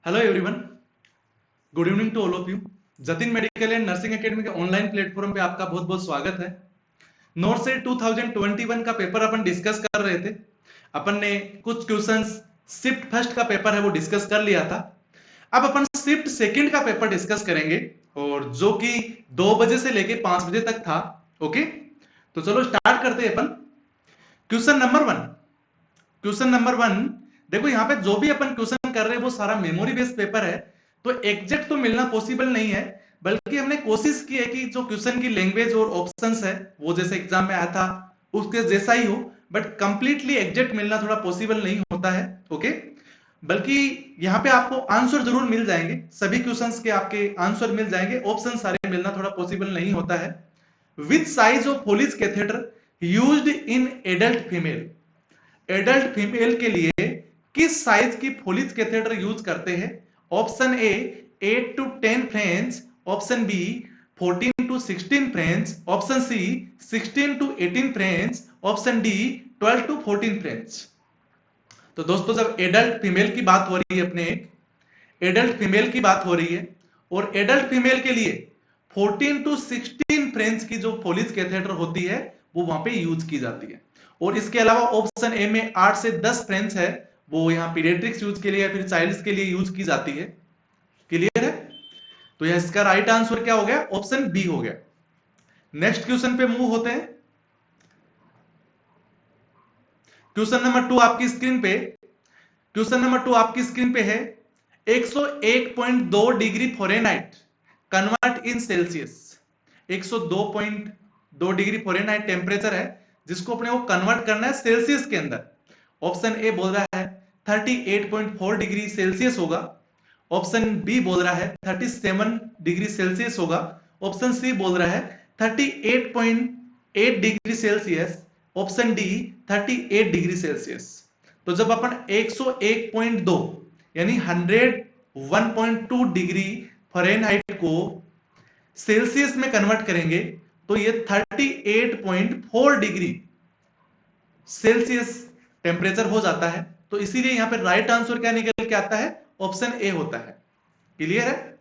Hello everyone, good evening to all of you. Jatin medical and nursing academy के online platform पे आपका बहुत बहुत स्वागत है। नोट से 2021 का पेपर अपन डिस्कस कर रहे थे। अपन ने कुछ क्वेश्चंस शिफ्ट फर्स्ट का पेपर है वो डिस्कस कर लिया था। अब अपन शिफ्ट सेकंड का पेपर डिस्कस करेंगे और जो कि 2 बजे से लेके 5 बजे तक था। ओके, तो चलो स्टार्ट करते हैं अपन। Question number 1। देखो यहाँ पे जो भी अपन क्वेश्चन कर रहे हैं वो सारा मेमोरी बेस्ड पेपर है, तो एग्जैक्ट तो मिलना पॉसिबल नहीं है, बल्कि हमने कोशिश की है कि जो क्वेश्चन की लैंग्वेज और ऑप्शंस है वो जैसे एग्जाम में आया था उसके जैसा ही हो, बट कंप्लीटली एग्जैक्ट मिलना थोड़ा पॉसिबल नहीं होता है। ओके, बल्कि यहाँ पे आपको आंसर जरूर मिल जाएंगे, सभी क्वेश्चंस के आपके आंसर मिल जाएंगे, ऑप्शन सारे मिलना थोड़ा पॉसिबल नहीं होता है। Which size of Foley's catheter used in adult female? Adult female के लिए किस साइज की फोलिज कैथेटर यूज करते हैं? Option A 8 to 10 French, option B 14 to 16 French, option C 16 to 18 French, option D 12 to 14 French. तो दोस्तों, जब एडल्ट फीमेल की बात हो रही है, अपने एडल्ट फीमेल की बात हो रही है, और एडल्ट फीमेल के लिए 14 to 16 फ्रेंच की जो फोलिज कैथेटर होती है वो वहां पे यूज की जाती है। और इसके अलावा ऑप्शन ए में 8 से 10 फ्रेंच है, वो यहाँ पीडियाट्रिक्स यूज के लिए या फिर चाइल्ड्स के लिए यूज की जाती है। क्लियर है? तो यह इसका राइट आंसर क्या हो गया? ऑप्शन बी हो गया। नेक्स्ट क्वेश्चन पे मूव होते हैं। क्वेश्चन नंबर 2 आपकी स्क्रीन पे है। 101.2 degree Fahrenheit convert in Celsius. 102.2 degree Fahrenheit temperature है जिसको अपने को कन्वर्ट करना है सेल्सियस के अंदर। ऑप्शन ए बोल रहा है 38.4 डिग्री सेल्सियस होगा, ऑप्शन बी बोल रहा है 37 डिग्री सेल्सियस होगा, ऑप्शन सी बोल रहा है 38.8 degree Celsius, option D 38 degree Celsius. तो जब अपन 101.2 यानी 101.2 डिग्री फ़ारेनहाइट को सेल्सियस में कन्वर्ट करेंगे तो ये 38.4 डिग्री सेल्सियस टेम्परेचर हो जाता है। तो इसीलिए यहां पे राइट आंसर क्या निकल के आता है? ऑप्शन ए होता है। क्लियर है?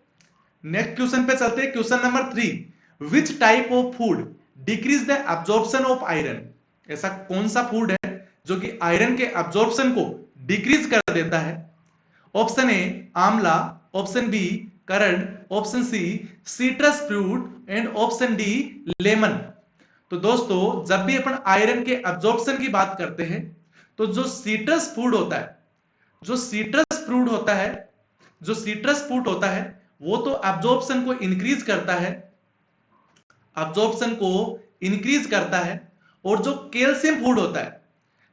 नेक्स्ट क्वेश्चन पे चलते हैं। Question number 3। Which type of food decrease the absorption of iron? ऐसा कौन सा फूड है जो कि आयरन के एब्जॉर्प्शन को डिक्रीज कर देता है? ऑप्शन ए आंवला, option B currant, option C citrus fruit and option D lemon. तो दोस्तों, जब भी अपन आयरन के एब्जॉर्प्शन की बात करते हैं तो जो सिट्रस फ्रूट होता है जो सिट्रस फ्रूट होता है जो सिट्रस फ्रूट होता है वो तो एब्जॉर्प्शन को इंक्रीज करता है, एब्जॉर्प्शन को इंक्रीज करता है। और जो कैल्शियम फूड होता है,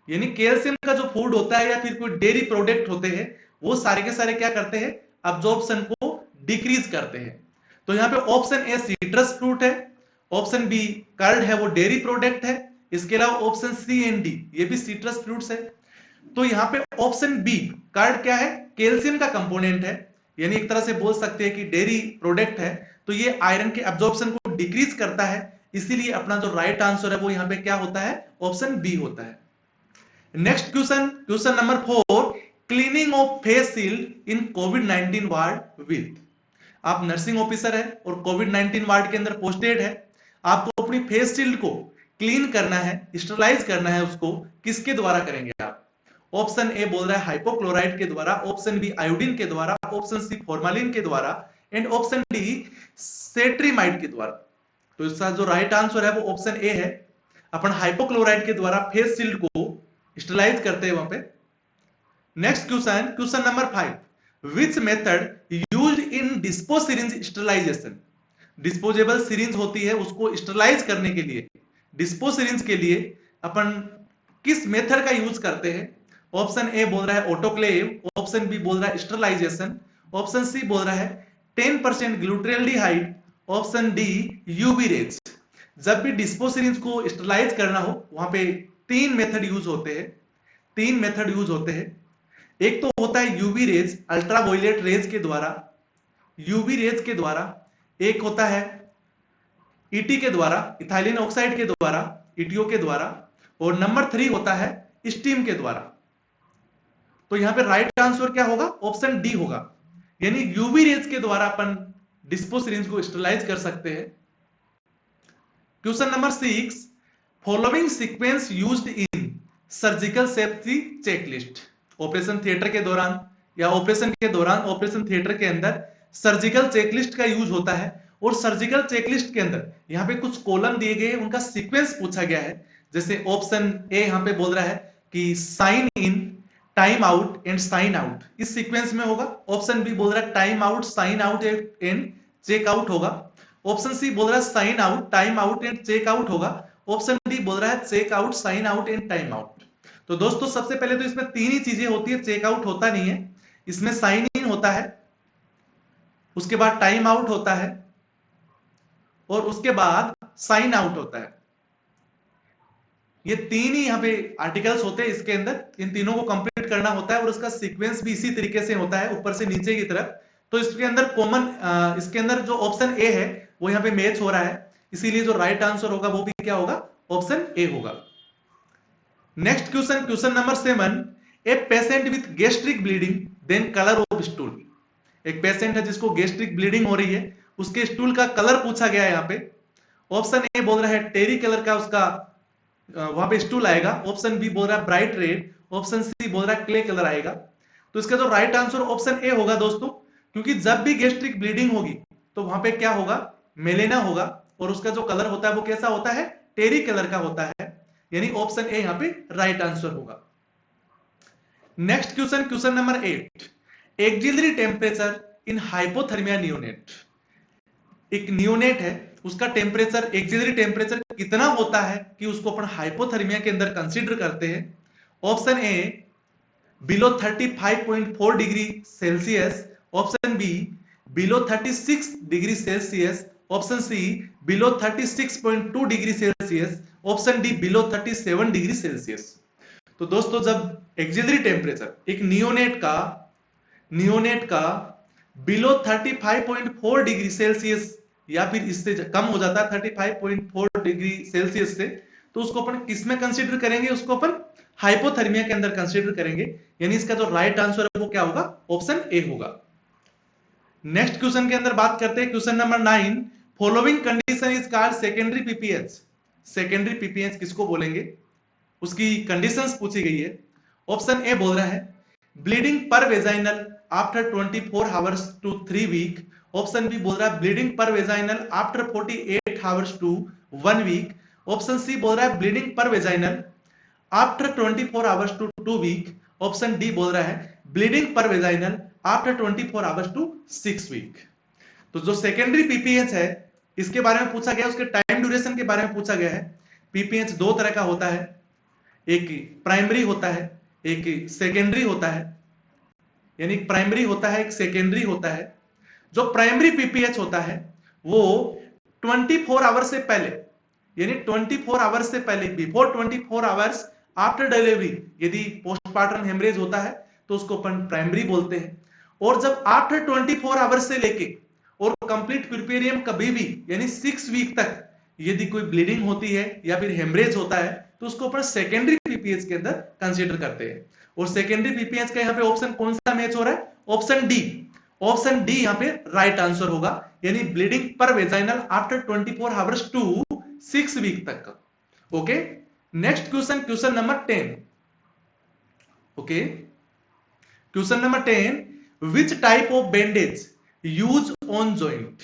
यानी कैल्शियम का जो फूड होता है या फिर कोई डेयरी प्रोडक्ट होते हैं, वो सारे के सारे क्या करते हैं? एब्जॉर्प्शन को डिक्रीज करते हैं। तो यहां पे ऑप्शन ए सिट्रस फ्रूट है, ऑप्शन बी कर्ड है वो डेयरी प्रोडक्ट है, इसके अलावा ऑप्शन सी एंड डी ये भी सिट्रस फ्रूट्स है। तो यहां पे ऑप्शन बी कर्ड क्या है? कैल्शियम का कंपोनेंट है, यानी एक तरह से बोल सकते हैं कि डेयरी प्रोडक्ट है। तो ये आयरन के एब्जॉर्प्शन को डिक्रीज करता है, इसीलिए अपना जो राइट आंसर है वो यहां पे क्या होता है? ऑप्शन बी होता है। Next question number 4। Cleaning of face shield in covid ward with. आप नर्सिंग ऑफिसर है और कोविड-19 वार्ड के अंदर पोस्टेड है, आपको अपनी फेस शील्ड को क्लीन करना है, स्टरलाइज करना है, उसको किसके द्वारा करेंगे आप? ऑप्शन ए बोल रहा है हाइपोक्लोराइड के द्वारा, ऑप्शन बी आयोडीन के द्वारा, ऑप्शन सी फॉर्मालिन के द्वारा एंड ऑप्शन डी सेट्रीमाइड के द्वारा। तो इसका जो राइट आंसर है वो ऑप्शन ए है। अपन हाइपोक्लोराइड के द्वारा फेस शील्ड को स्टरलाइज करते हैं वहां पे। Next question number 5। Which method used in dispo syringe sterilization? Disposable syringe होती है, उसको स्टरलाइज करने के लिए, डिस्पो सिरिंज के लिए अपन किस मेथड का यूज करते हैं? ऑप्शन ए बोल रहा है ऑटोक्लेव, ऑप्शन बी बोल रहा है स्टरलाइजेशन, ऑप्शन सी बोल रहा है 10% ग्लूट्रेल्डिहाइड, ऑप्शन डी यूवी रेज। जब भी डिस्पो सिरिंज को स्टरलाइज करना हो वहां पे तीन मेथड यूज होते हैं, तीन मेथड यूज होते हैं। एक तो होता है यूवी रेज, अल्ट्रावायलेट रेज के द्वारा, यूवी रेज के द्वारा। एक होता है ईटी के द्वारा, इथाइलिन ऑक्साइड के द्वारा, ईटीओ के द्वारा। और नंबर 3 होता है स्टीम के द्वारा। तो यहां पे राइट आंसर क्या होगा? ऑप्शन डी होगा। यानी यूवी रेज के द्वारा अपन डिस्पो सिरिंज को स्टरलाइज कर सकते हैं। Question number 6, following sequence used in surgical safety checklist. Operation theatre के दौरान या ऑपरेशन के दौरान ऑपरेशन थिएटर के अंदर सर्जिकल चेकलिस्ट का यूज होता है, और सर्जिकल चेकलिस्ट के अंदर यहाँ पे कुछ कॉलम दिए गए, उनका सीक्वेंस पूछा गया है। जैसे ऑप्शन ए यहाँ पे बोल रहा है कि sign in, time out and sign out, इस सीक्वेंस में होगा। ऑप्शन बी बोल रहा है time out, sign out and check out होगा। ऑप्शन सी बोल रहा है sign out, time out and check out होगा। ऑप्शन डी बोल रहा है check out, sign out and time out. तो दोस्तों सबसे पहले तो इसमें तीन ही चीजें होती है, चेक आउट होता नहीं है, इसमें साइन इन होता है, उसके बाद टाइम आउट होता है, और उसके बाद साइन आउट होता है। ये तीन ही यहाँ पे आर्टिकल्स होते हैं इसके अंदर, इन तीनों को कंप्लीट करना होता है, और उसका सीक्वेंस भी इसी तरीके से होता है ऊपर से नीचे की तरफ। तो इसके अंदर कॉमन, इसके अंदर जो ऑप्शन ए है वो यहाँ पे मैच हो रहा है, इसीलिए जो राइट आंसर होगा वो भी क्या होगा, ऑप्शन ए होगा। Next question, question number 7, A patient with gastric bleeding then colour of stool. एक पेशेंट है जिसको गैस्ट्रिक ब्लीडिंग हो रही है, उसके स्टूल का कलर पूछा गया है यहाँ पे। ऑप्शन ए बोल रहा है टेरी कलर का उसका वहां पे स्टूल आएगा। ऑप्शन बी बोल रहा है ब्राइट रेड। ऑप्शन सी बोल रहा है क्ले कलर आएगा। तो इसका जो राइट आंसर ऑप्शन ए होगा दोस्तों, क्योंकि जब भी गैस्ट्रिक ब्लीडिंग होगी तो वहां पे क्या होगा, मेलेना होगा, और उसका जो कलर होता है वो कैसा होता है, टेरी कलर का होता है, यानी ऑप्शन ए यहाँ पे राइट आंसर होगा। Next question, question number 8, axillary temperature in hypothermia neonate. एक नियोनेट है, उसका टेम्परेचर, एक्सिलरी टेम्परेचर कितना होता है कि उसको अपन हाइपोथर्मिया के अंदर कंसीडर करते हैं। Option A below 35.4 degree Celsius. Option B below 36 degree Celsius. Option C below 36.2 degree Celsius. Option D below 37 degree Celsius. तो दोस्तों जब एक्सिलरी टेम्परेचर एक नियोनेट का बिलो 35.4 डिग्री सेल्सियस या फिर इससे कम हो जाता है 35.4 डिग्री सेल्सियस से, तो उसको अपन किस में कंसीडर करेंगे, उसको अपन हाइपोथर्मिया के अंदर कंसीडर करेंगे, यानी इसका जो राइट आंसर है वो क्या होगा, ऑप्शन ए होगा। नेक्स्ट क्वेश्चन के अंदर बात करते हैं, question number 9, following condition is called secondary PPH. Secondary PPH किसको बोलेंगे, उसकी कंडीशंस पूछी गई है। ऑप्शन ए बोल रहा है ब्लीडिंग पर vaginal after 24 hours to 3 week. Option B बोल रहा है ब्लीडिंग पर vaginal after 48 hours to 1 week. Option C बोल रहा है ब्लीडिंग पर vaginal after 24 hours to 2 week. Option D बोल रहा है ब्लीडिंग पर vaginal after 24 hours to 6 week. तो जो सेकेंडरी पीपीएच है इसके बारे में पूछा गया, उसके टाइम ड्यूरेशन के बारे में पूछा गया है। पीपीएच दो तरह का होता है, एक प्राइमरी होता है, एक सेकेंडरी होता है, यानी प्राइमरी होता है, एक सेकेंडरी होता है। जो प्राइमरी पीपीएच होता है वो 24 आवर्स से पहले, यानी 24 आवर्स से पहले, बिफोर 24 आवर्स आफ्टर डिलीवरी यदि पोस्टमार्टम हेमरेज होता है तो उसको अपन प्राइमरी बोलते हैं। और जब आफ्टर 24 आवर्स से लेके और कंप्लीट प्रिपेरियम कभी भी यानी 6 वीक तक यदि कोई ब्लीडिंग होती है या फिर हेमरेज होता है तो उसको अपन सेकेंडरी पीपीएच के अंदर कंसीडर करते हैं। और सेकेंडरी पीपीएच का यहाँ पे ऑप्शन कौन सा मैच हो रहा है, ऑप्शन डी। ऑप्शन डी यहाँ पे राइट आंसर होगा, यानी ब्लीडिंग पर vaginal after 24 hours to 6 week तक। Okay, next question, question number 10। Okay, question number 10, which type of bandage use on joint.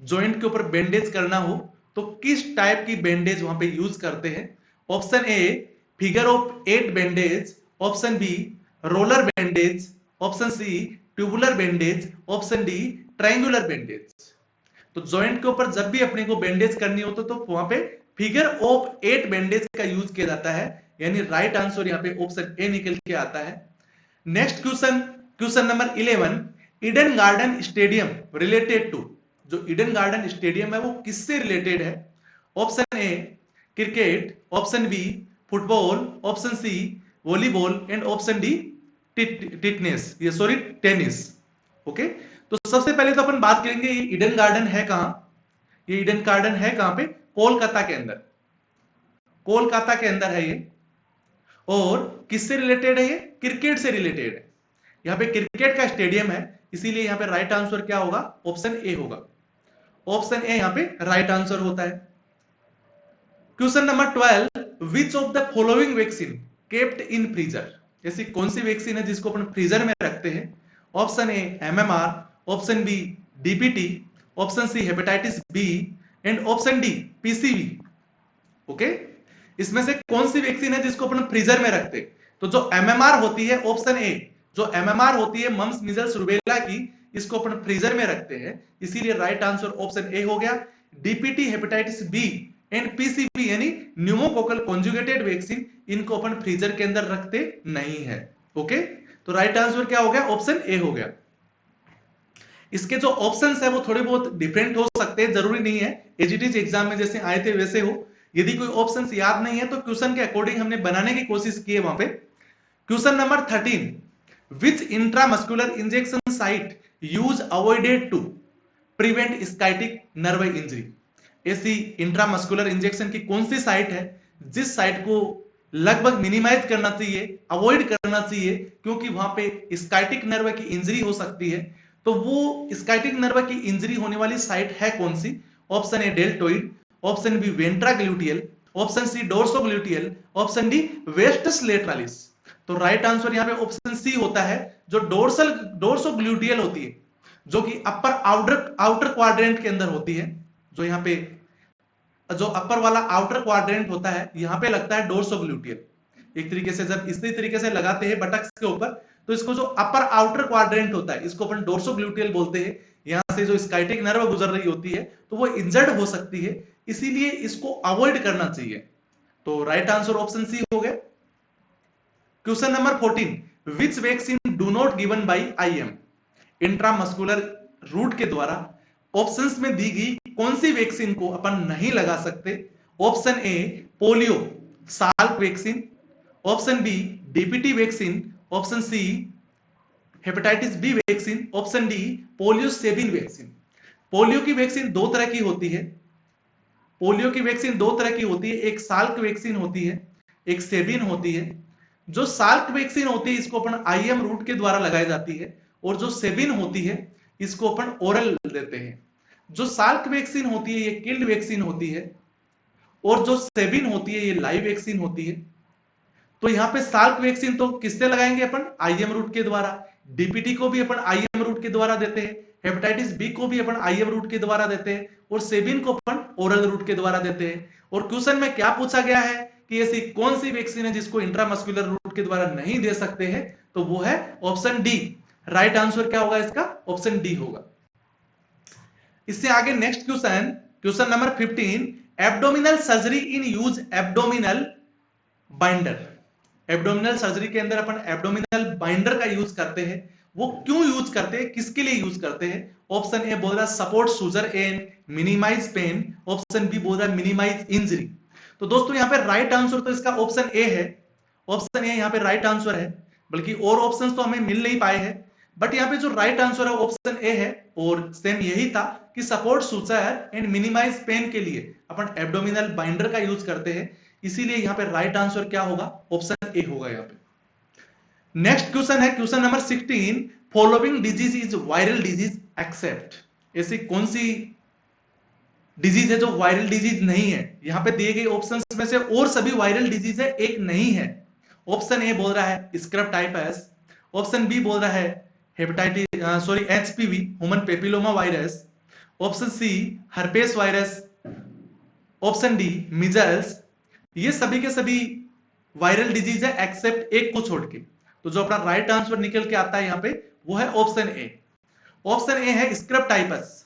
Joint के ऊपर बैंडेज करना हो तो किस टाइप की बैंडेज वहां पे यूज करते हैं। Option A figure of 8 bandage. Option B roller bandage. Option C tubular bandage. Option D triangular bandage. तो जॉइंट के ऊपर जब भी अपने को बैंडेज करनी हो तो वहां पे फिगर ऑफ 8 बैंडेज का यूज किया जाता है, यानी राइट आंसर यहाँ पे ऑप्शन ए निकल के आता है। Next question, question number 11, Eden Garden stadium related to. जो ईडन गार्डन स्टेडियम है वो किससे रिलेटेड है। Option A cricket. Option B football. Option C volleyball and option D tennis. Okay, तो सबसे पहले तो अपन बात करेंगे ये ईडन गार्डन है कहां। ये ईडन गार्डन है कहां पे, कोलकाता के अंदर। कोलकाता के अंदर है ये, और किससे रिलेटेड है ये, क्रिकेट से रिलेटेड है। यहाँ पे क्रिकेट का स्टेडियम है, इसीलिए यहाँ पे राइट आंसर क्या होगा, ऑप्शन ए होगा। ऑप्शन ए यहाँ पे राइट आंसर होता है। Question number 12, which of the following vaccine kept in freezer, ऐसी कौन सी वैक्सीन है जिसको अपन फ्रीजर में रखते हैं? Option A MMR, option B DPT, option C hepatitis B and option D PCV. Okay, इसमें से कौन सी वैक्सीन है जिसको अपन फ्रीजर में रखते? तो जो एमएमआर होती है, ऑप्शन ए, जो एमएमआर होती है मम्स मिजल्स रूबेला की, इसको अपन फ्रीजर में रखते हैं, इसीलिए राइट आंसर ऑप्शन ए हो गया। DPT, hepatitis B and PCV यानी न्यूमोकोकल कॉन्जुगेटेड वैक्सीन, इनको अपन फ्रीजर के अंदर रखते नहीं है। ओके, तो राइट आंसर क्या हो गया, ऑप्शन ए हो गया। इसके जो ऑप्शंस है वो थोड़े बहुत डिफरेंट हो सकते हैं, जरूरी नहीं है एजीटीज एग्जाम में जैसे आए थे वैसे हो। यदि कोई ऑप्शंस याद नहीं है तो क्वेश्चन के अकॉर्डिंग हमने बनाने की कोशिश की है वहां पे। Question number 13, which intramuscular injection site use avoided to prevent sciatic nerve injury, ऐसी इंट्रामस्कुलर इंजेक्शन की कौन सी साइट है जिस साइट को लगभग मिनिमाइज करना चाहिए, अवॉइड करना चाहिए, क्योंकि वहां पे स्काइटिक नर्व की इंजरी हो सकती है। तो वो स्काइटिक नर्व की इंजरी होने वाली साइट है कौन सी? Option A deltoid, option B ventrogluteal, option C dorsogluteal, option D vastus lateralis. तो राइट आंसर यहाँ पे ऑप्शन सी होता है, जो डोर्सोग्ल्यूटियल होती है, जो कि अपर आउटर क्वाड्रेंट के अंदर होती है। जो यहाँ पे जो अपर वाला आउटर क्वाड्रेंट होता है, यहाँ पे लगता है डोर्सोग्ल्यूटियल। एक तरीके से जब इसी तरीके से लगाते हैं बटक्स के ऊपर, तो इसको जो अपर आउटर क्वाड्रेंट होता है, इसको अपन डोर्सोग्ल्यूटियल बोलते हैं। यहां से जो स्काइटिक नर्व गुजर रही होती है तो वो इंजर्ड हो सकती है, इसीलिए इसको अवॉइड करना चाहिए। तो राइट आंसर ऑप्शन सी हो गया। Question number 14, which vaccine do not given by IM, intramuscular route के द्वारा ऑप्शंस में दी गई कौन सी वैक्सीन को अपन नहीं लगा सकते? Option A polio Salk vaccine, option B DPT vaccine, option C hepatitis B vaccine, option D polio Sabin vaccine. Polio की वैक्सीन दो तरह की होती है। पोलियो की वैक्सीन दो तरह की होती है, एक साल्क वैक्सीन होती है, एक सेबिन होती है। जो साल्क वैक्सीन होती है इसको अपन आईएम रूट के द्वारा लगाई जाती है, और जो सेबिन होती है इसको अपन ओरल देते हैं। जो साल्क वैक्सीन होती है ये किल्ड वैक्सीन होती है, और जो सेबिन होती है ये लाइव वैक्सीन होती है। तो यहाँ पे साल्क वैक्सीन तो किससे लगाएंगे अपन? आईएम रूट के द्वारा। डीपीटी को भी अपन आईएम रूट के द्वारा देते हैं, हेपेटाइटिस बी को भी अपन आईएम रूट के द्वारा देते हैं, और सेबिन को अपन ओरल रूट के द्वारा देते हैं। और क्वेश्चन में क्या पूछा गया है कि ऐसी कौन सी वैक्सीन है जिसको इंट्रामस्कुलर रूट के द्वारा नहीं दे सकते हैं? तो वो है ऑप्शन डी। राइट आंसर क्या होगा इसका? ऑप्शन डी होगा। इससे आगे next question, question number 15, abdominal surgery in use abdominal binder. Abdominal surgery के अंदर अपन एब्डोमिनल बाइंडर का यूज करते हैं। वो क्यों यूज करते हैं, किसके लिए यूज करते हैं? ऑप्शन ए बोल रहा सपोर्ट सूजर and minimize pain, option B बोल रहा मिनिमाइज इंजरी। तो दोस्तों यहाँ पे राइट आंसर तो इसका ऑप्शन ए है। ऑप्शन ए यहाँ पे राइट आंसर है, बल्कि और ऑप्शंस तो हमें मिल नहीं पाए हैं, बट यहाँ पे जो राइट आंसर है ऑप्शन ए है। और सेम यही था कि सपोर्ट सूजर एंड मिनिमाइज पेन के लिए अपन एब्डोमिनल बाइंडर का यूज करते हैं, इसीलिए यहाँ पे राइट आंसर क्या होगा? ऑप्शन ए होगा यहाँ पे। नेक्स्ट क्वेश्चन है question number 16, following disease is viral disease accept, ऐसी कौन सी डिजीज है जो वायरल डिजीज नहीं है? यहाँ पे दिए गए ऑप्शंस में से और सभी वायरल डिजीज है, एक नहीं है। ऑप्शन ए बोल रहा है स्क्रब टाइफस, ऑप्शन बी बोल रहा है hepatitis HPV human papilloma virus, option C herpes virus, option D measles. ये सभी के सभी वायरल डिजीज है एक्सेप्ट एक को छोड़ के। तो जो अपना राइट आंसर निकल के आता है यहाँ पे वो है ऑप्शन ए। ऑप्शन ए है स्क्रब टाइफस,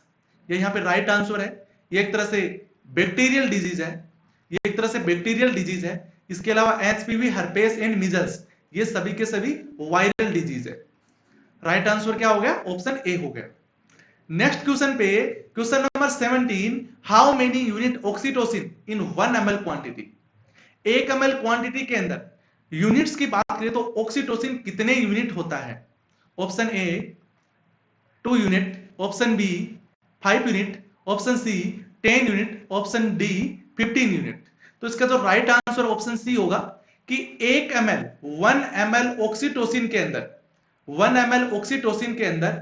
ये यहाँ पे राइट आंसर है। ये एक तरह से बैक्टीरियल डिजीज है, ये एक तरह से बैक्टीरियल डिजीज है। इसके अलावा एचपीवी, हर्पेस एंड मिजल्स, ये सभी के सभी वायरल डिजीज है। राइट आंसर क्या हो गया? ऑप्शन ए हो गया। नेक्स्ट क्वेश्चन पे question number 17, how many unit oxytocin in 1 ml quantity. 1 ml quantity के अंदर यूनिट्स की बात करें तो ऑक्सीटोसिन कितने यूनिट होता है? Option A 2 unit, option B 5 unit, option C 10 unit, option D 15 unit. तो इसका जो राइट आंसर ऑप्शन सी होगा कि 1 ml ऑक्सीटोसिन के अंदर 1 ml ऑक्सीटोसिन के अंदर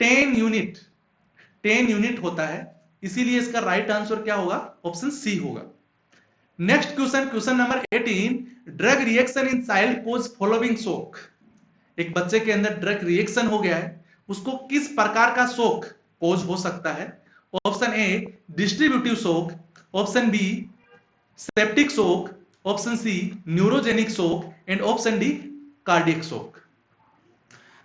10 यूनिट, 10 यूनिट होता है, इसीलिए इसका राइट आंसर क्या होगा, ऑप्शन सी होगा। Next question, question number 18, drug reaction in child cause following shock. एक बच्चे के अंदर ड्रग रिएक्शन हो गया है, उसको किस प्रकार का शोक कोज हो सकता है? ऑप्शन ए डिस्ट्रीब्यूटिव शोक, ऑप्शन बी सेप्टिक शोक, ऑप्शन सी न्यूरोजेनिक शोक एंड ऑप्शन डी कार्डियक शोक।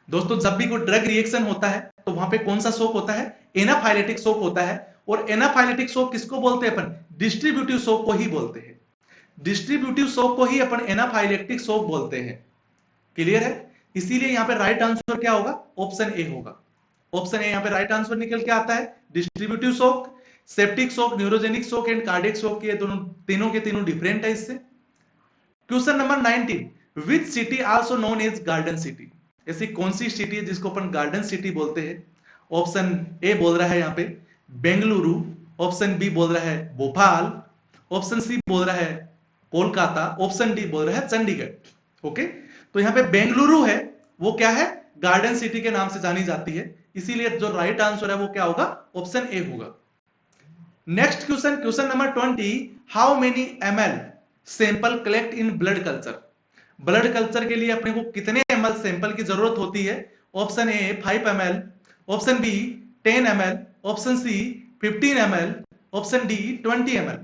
दोस्तों जब भी कोई ड्रग रिएक्शन होता है तो वहां पे कौन सा शोक होता है? एनाफाइलेटिक शोक होता है। और एनाफाइलेटिक शोक किसको बोलते हैं अपन? डिस्ट्रीब्यूटिव शोक को ही बोलते हैं। डिस्ट्रीब्यूटिव शोक को ही अपन एनाफाइलेक्टिक शोक बोलते हैं। क्लियर है? इसीलिए यहां पे राइट आंसर क्या होगा? ऑप्शन ए होगा। ऑप्शन ए यहां पे राइट आंसर निकल के आता है। डिस्ट्रीब्यूटिव शोक, सेप्टिक शोक, न्यूरोजेनिक शोक एंड कार्डियक शोक, ये दोनों तीनों के तीनों डिफरेंट है इससे। Question number 19, which city also known as garden city. ऐसी कौन सी सिटी है जिसको अपन गार्डन सिटी बोलते हैं? ऑप्शन ए बोल रहा है यहां पे बेंगलुरु, ऑप्शन बी बोल रहा है भोपाल, ऑप्शन सी बोल रहा है कोलकाता, ऑप्शन डी बोल रहा है चंडीगढ़। ओके, तो यहां पे बेंगलुरु है, वो क्या है? गार्डन सिटी के नाम से जानी जाती है, इसीलिए जो राइट आंसर है वो क्या होगा? ऑप्शन ए होगा। Next question, question number 20, how many ml sample collect in blood culture. Blood culture के लिए अपने को कितने ml सैंपल की जरूरत होती है? Option A 5 ml, option B 10 ml, option C 15 ml, option D 20 ml।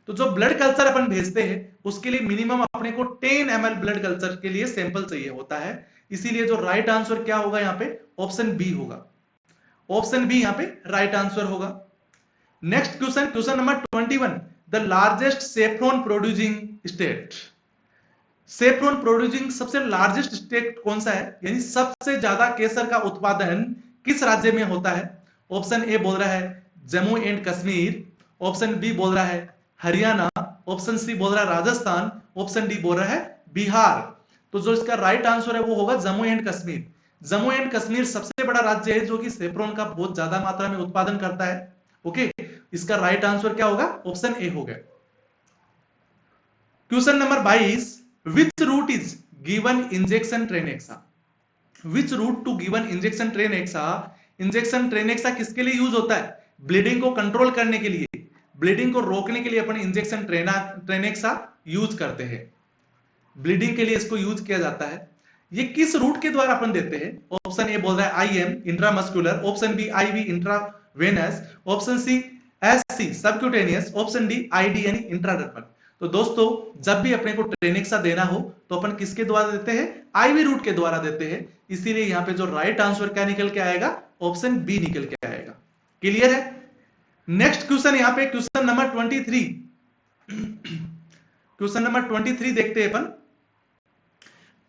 तो जो ब्लड कल्चर अपन भेजते हैं उसके लिए मिनिमम अपने को 10 ml ब्लड कल्चर के लिए सैंपल चाहिए होता है, इसीलिए जो राइट आंसर क्या होगा यहाँ पे? ऑप्शन बी होगा। ऑप्शन बी यहाँ पे राइट आंसर होगा। Next question, question number 21, the largest saffron producing state. Saffron producing सबसे लार्जेस्ट स्टेट कौन सा है, यानी सबसे ज्यादा केसर का उत्पादन किस राज्य में होता है? ऑप्शन ए बोल रहा है Jammu and Kashmir, option B बोल रहा है हरियाणा, ऑप्शन सी बोल रहा है राजस्थान, ऑप्शन डी बोल रहा है बिहार। तो जो इसका राइट आंसर है वो होगा जम्मू एंड कश्मीर। जम्मू एंड कश्मीर सबसे बड़ा राज्य है जो कि सेफ्रॉन का बहुत ज्यादा मात्रा में उत्पादन करता है। ओके, इसका राइट आंसर क्या होगा? ऑप्शन ए हो गया। Question number 22, which route is given injection Tranexa. Which route to given injection Tranexa. Injection Tranexa किसके लिए यूज होता है? ब्लीडिंग को कंट्रोल करने के लिए, ब्लीडिंग को रोकने के लिए अपन इंजेक्शन ट्रेनेक्सा यूज करते हैं। ब्लीडिंग के लिए इसको यूज किया जाता है। ये किस रूट के द्वारा अपन देते हैं? ऑप्शन ए बोल रहा है IM intramuscular, option B IV intravenous, option C SC subcutaneous, option D ID यानी इंट्राडर्मल। तो दोस्तों जब भी अपने को ट्रेनेक्सा देना हो तो अपन किसके द्वारा देते हैं? आईवी रूट के द्वारा देते हैं, इसीलिए यहां पे जो राइट आंसर क्या निकल के आएगा? ऑप्शन बी निकल के आएगा। क्लियर है? नेक्स्ट क्वेश्चन यहां पे क्वेश्चन नंबर 23, क्वेश्चन नंबर 23 देखते हैं अपन।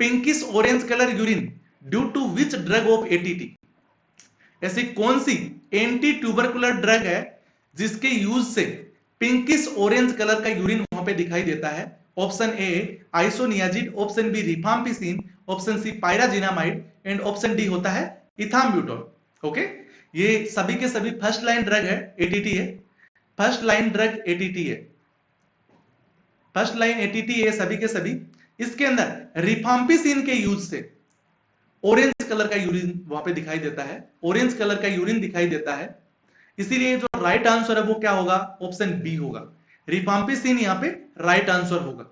Pinkish orange colour urine due to which drug of ATT. ऐसी कौन सी एंटी ट्यूबरकुलर ड्रग है जिसके यूज से पिंकिश ऑरेंज कलर का यूरिन वहां पे दिखाई देता है? Option A isoniazid, option B rifampicin, option C pyrazinamide and option D होता है इथाम्ब्यूटोल। ओके, ये सभी के सभी फर्स्ट लाइन ड्रग है, एटीटी है। फर्स्ट लाइन ड्रग एटीटी है, फर्स्ट लाइन एटीटी है सभी के सभी। इसके अंदर रिफाम्पिसिन के यूज से ऑरेंज कलर का यूरिन वहां पे दिखाई देता है, ऑरेंज कलर का यूरिन दिखाई देता है, इसीलिए जो राइट आंसर है वो क्या होगा? ऑप्शन बी होगा। रिफाम्पिसिन यहां पे राइट आंसर होगा।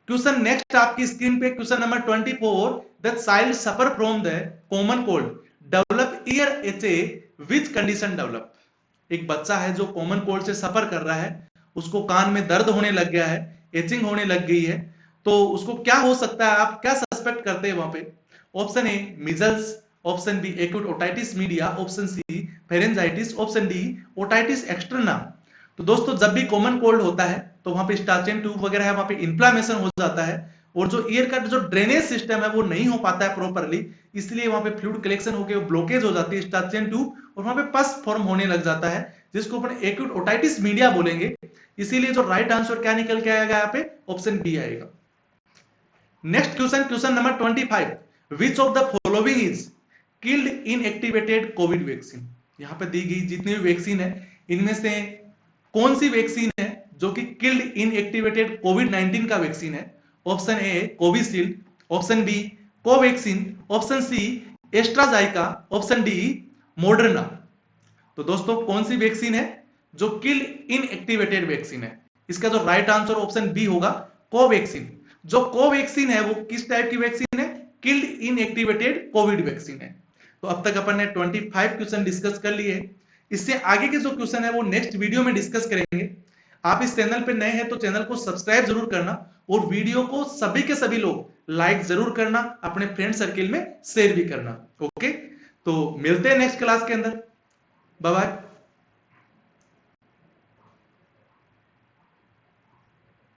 क्वेश्चन नेक्स्ट आपकी स्क्रीन पे question number 24, the child suffer from the common cold develop ear ache which condition develop. एक बच्चा है जो कॉमन कोल्ड से सफर कर रहा है, उसको कान में दर्द होने लग गया है, एचिंग होने लग गई है, तो उसको क्या हो सकता है? आप क्या सस्पेक्ट करते हैं वहां पे? Option A measles, option B acute otitis media, option C pharyngitis, option D otitis externa. तो दोस्तों जब भी कॉमन कोल्ड होता है तो वहां पे स्टार्चेन ट्यूब वगैरह है, वहां पे इन्फ्लामेशन हो जाता है और जो ईयर का जो ड्रेनेज सिस्टम है वो नहीं हो पाता है प्रॉपरली, इसलिए वहां पे फ्लूइड कलेक्शन होकर ब्लॉकेज हो जाती है स्टार्चेन ट्यूब और वहां पे पस फॉर्म होने लग जाता है, जिसको अपन एक्यूट ओटाइटिस मीडिया बोलेंगे। इसीलिए जो राइट आंसर क्या निकल के आएगा? यहाँ पे ऑप्शन बी आएगा। Next question, question number 25, which of the following is killed inactivated Covid vaccine. यहां पे दी गई जितनी भी वैक्सीन है इनमें से कौन सी वैक्सीन है जो कि किल्ड इनएक्टिवेटेड कोविड-19 का वैक्सीन है? Option A Covishield, option B Covaxin, option C AstraZeneca, option D Moderna. तो दोस्तों कौन सी वैक्सीन है? जो किल्ड इनएक्टिवेटेड वैक्सीन है। इसका जो राइट आंसर ऑप्शन बी होगा, कोवैक्सीन। जो कोवैक्सीन है वो किस टाइप की वैक्सीन है? किल्ड इनएक्टिवेटेड कोविड वैक्सीन है। तो अब तक अपन ने 25 क्वेश्चन डिस्कस कर लिए। इससे आगे के जो क्वेश्चन है वो नेक्स्ट वीडियो में डिस्कस करेंगे। आप इस चैनल पे नए हैं तो चैनल को सब्सक्राइब जरूर करना और वीडियो को सभी के सभी लोग लाइक जरूर करना, अपने फ्रेंड सर्किल में शेयर भी करना। ओके, तो मिलते हैं नेक्स्ट क्लास के अंदर। Bye bye.